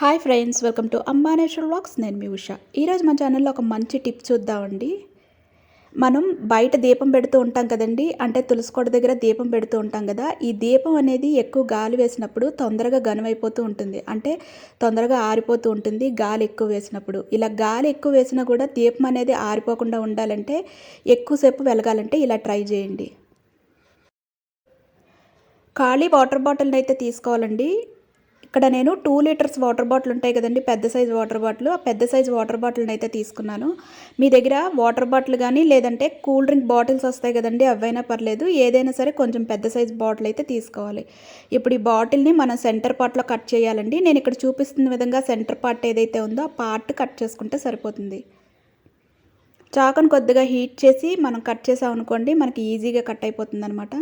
Hi friends, welcome to అమ్మా natural vlogs. నేను మీ ఉష. ఈరోజు మన ఛానల్లో ఒక మంచి టిప్ చూద్దామండి. మనం బయట దీపం పెడుతూ ఉంటాం కదండి, అంటే తులసికోట దగ్గర దీపం పెడుతూ ఉంటాం కదా. ఈ దీపం అనేది ఎక్కువ గాలి వేసినప్పుడు తొందరగా గనుమైపోతూ ఉంటుంది, అంటే తొందరగా ఆరిపోతూ ఉంటుంది గాలి ఎక్కువ వేసినప్పుడు. ఇలా గాలి ఎక్కువ వేసినా కూడా దీపం అనేది ఆరిపోకుండా ఉండాలంటే, ఎక్కువసేపు వెలగాలంటే ఇలా ట్రై చేయండి. ఖాళీ వాటర్ బాటిల్ని అయితే తీసుకోవాలండి. ఇక్కడ నేను 2 లీటర్స్ వాటర్ బాటిల్ ఉంటాయి కదండి, పెద్ద సైజు వాటర్ బాటిల్. ఆ పెద్ద సైజు వాటర్ బాటిల్ని అయితే తీసుకున్నాను. మీ దగ్గర వాటర్ బాటిల్ కానీ లేదంటే కూల్ డ్రింక్ బాటిల్స్ వస్తాయి కదండి, అవైనా పర్లేదు. ఏదైనా సరే కొంచెం పెద్ద సైజు బాటిల్ అయితే తీసుకోవాలి. ఇప్పుడు ఈ బాటిల్ని మనం సెంటర్ పార్ట్లో కట్ చేయాలండి. నేను ఇక్కడ చూపిస్తున్న విధంగా సెంటర్ పార్ట్ ఏదైతే ఉందో ఆ పార్ట్ కట్ చేసుకుంటే సరిపోతుంది. చాకును కొద్దిగా హీట్ చేసి మనం కట్ చేసామనుకోండి, మనకి ఈజీగా కట్ అయిపోతుంది అనమాట.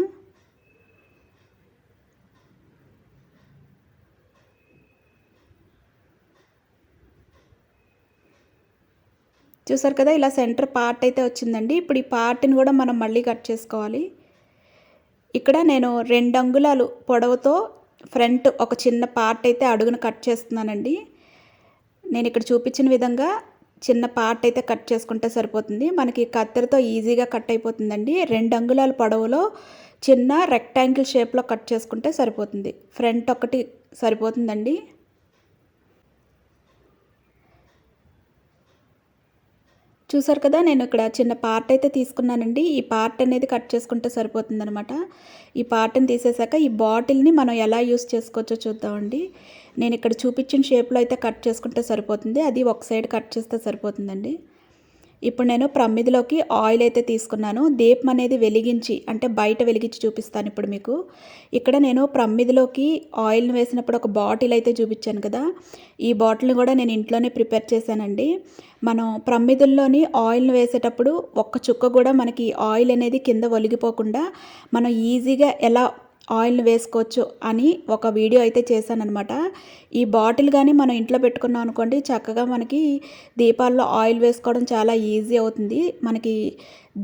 చూసారు కదా, ఇలా సెంటర్ పార్ట్ అయితే వచ్చిందండి. ఇప్పుడు ఈ పార్ట్ని కూడా మనం మళ్ళీ కట్ చేసుకోవాలి. ఇక్కడ నేను 2 అంగుళాలు పొడవుతో ఫ్రంట్ ఒక చిన్న పార్ట్ అయితే అడుగున కట్ చేస్తున్నానండి. నేను ఇక్కడ చూపించిన విధంగా చిన్న పార్ట్ అయితే కట్ చేసుకుంటే సరిపోతుంది. మనకి కత్తెరతో ఈజీగా కట్ అయిపోతుందండి. 2 అంగుళాల పొడవులో చిన్న రెక్టాంగిల్ షేప్లో కట్ చేసుకుంటే సరిపోతుంది. ఫ్రంట్ ఒకటి సరిపోతుందండి. చూసారు కదా, నేను ఇక్కడ చిన్న పార్ట్ అయితే తీసుకున్నానండి. ఈ పార్ట్ అనేది కట్ చేసుకుంటే సరిపోతుందనమాట. ఈ పార్ట్ని తీసేసాక ఈ బాటిల్ని మనం ఎలా యూస్ చేసుకోవచ్చో చూద్దామండి. నేను ఇక్కడ చూపించిన షేప్లో అయితే కట్ చేసుకుంటే సరిపోతుంది. అది ఒక సైడ్ కట్ చేస్తే సరిపోతుందండి. ఇప్పుడు నేను ప్రమిదిలోకి ఆయిల్ అయితే తీసుకున్నాను. దీపం అనేది వెలిగించి, అంటే బయట వెలిగించి చూపిస్తాను ఇప్పుడు మీకు. ఇక్కడ నేను ప్రమిదిలోకి ఆయిల్ని వేసినప్పుడు ఒక బాటిల్ అయితే చూపించాను కదా, ఈ బాటిల్ని కూడా నేను ఇంట్లోనే ప్రిపేర్ చేశానండి. మనం ప్రమిదుల్లోని ఆయిల్ని వేసేటప్పుడు ఒక్క చుక్క కూడా మనకి ఆయిల్ అనేది కింద ఒలిగిపోకుండా మనం ఈజీగా ఎలా ఆయిల్ని వేసుకోవచ్చు అని ఒక వీడియో అయితే చేశాననమాట. ఈ బాటిల్ కానీ మనం ఇంట్లో పెట్టుకున్నాం అనుకోండి, చక్కగా మనకి దీపాల్లో ఆయిల్ వేసుకోవడం చాలా ఈజీ అవుతుంది. మనకి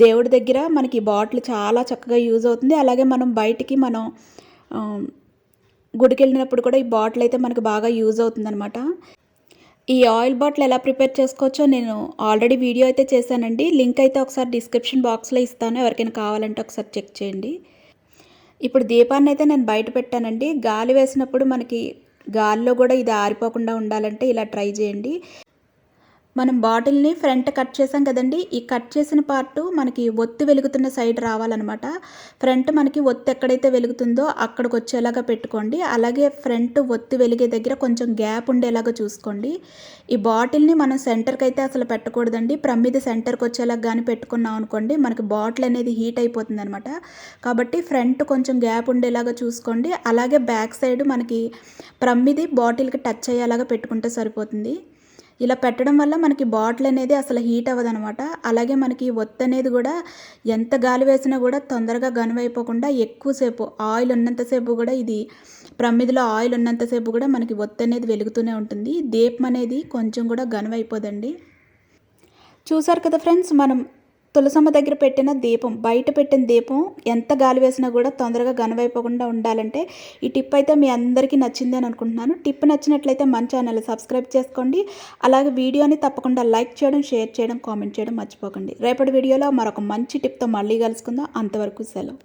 దేవుడి దగ్గర మనకి ఈ బాటిల్ చాలా చక్కగా యూజ్ అవుతుంది. అలాగే మనం బయటికి మనం గుడికి వెళ్ళినప్పుడు కూడా ఈ బాటిల్ అయితే మనకు బాగా యూజ్ అవుతుందన్నమాట. ఈ ఆయిల్ బాటిల్ ఎలా ప్రిపేర్ చేసుకోవచ్చో నేను ఆల్రెడీ వీడియో అయితే చేశానండి. లింక్ అయితే ఒకసారి డిస్క్రిప్షన్ బాక్స్లో ఇస్తాను, ఎవరికైనా కావాలంటే ఒకసారి చెక్ చేయండి. ఇప్పుడు దీపాన్ని అయితే నేను బయట పెట్టానండి. గాలి వేసినప్పుడు మనకి గాలిలో కూడా ఇది ఆరిపోకుండా ఉండాలంటే ఇలా ట్రై చేయండి. మనం బాటిల్ని ఫ్రంట్ కట్ చేసాం కదండి, ఈ కట్ చేసిన పార్ట్ మనకి ఒత్తి వెలుగుతున్న సైడ్ రావాలన్నమాట. ఫ్రంట్ మనకి ఒత్తి ఎక్కడైతే వెలుగుతుందో అక్కడికి వచ్చేలాగా పెట్టుకోండి. అలాగే ఫ్రంట్ ఒత్తి వెలిగే దగ్గర కొంచెం గ్యాప్ ఉండేలాగా చూసుకోండి. ఈ బాటిల్ని మనం సెంటర్కి అయితే అసలు పెట్టకూడదండి. ప్రమిది సెంటర్కి వచ్చేలాగా కానీ పెట్టుకున్నాం అనుకోండి, మనకి బాటిల్ అనేది హీట్ అయిపోతుంది అనమాట. కాబట్టి ఫ్రంట్ కొంచెం గ్యాప్ ఉండేలాగా చూసుకోండి. అలాగే బ్యాక్ సైడ్ మనకి ప్రమిది బాటిల్కి టచ్ అయ్యేలాగా పెట్టుకుంటే సరిపోతుంది. ఇలా పెట్టడం వల్ల మనకి బాటిల్ అనేది అసలు హీట్ అవ్వదనమాట. అలాగే మనకి ఒత్తి అనేది కూడా ఎంత గాలి వేసినా కూడా తొందరగా గనువైపోకుండా ఎక్కువసేపు ఆయిల్ ఉన్నంతసేపు కూడా ఇది ప్రమిదిలో ఆయిల్ ఉన్నంతసేపు కూడా మనకి ఒత్తి అనేది వెలుగుతూనే ఉంటుంది. దీపం అనేది కొంచెం కూడా గనువైపోదండి. చూసారు కదా ఫ్రెండ్స్, మనం తులసమ్మ దగ్గర పెట్టిన దీపం, బయట పెట్టిన దీపం ఎంత గాలి వేసినా కూడా తొందరగా గనువైపోకుండా ఉండాలంటే ఈ టిప్ అయితే మీ అందరికీ నచ్చింది అని అనుకుంటున్నాను. టిప్ నచ్చినట్లయితే మన ఛానల్ సబ్స్క్రైబ్ చేసుకోండి. అలాగే వీడియోని తప్పకుండా లైక్ చేయడం, షేర్ చేయడం, కామెంట్ చేయడం మర్చిపోకండి. రేపటి వీడియోలో మరొక మంచి టిప్తో మళ్ళీ కలుసుకుందాం. అంతవరకు సెలవు.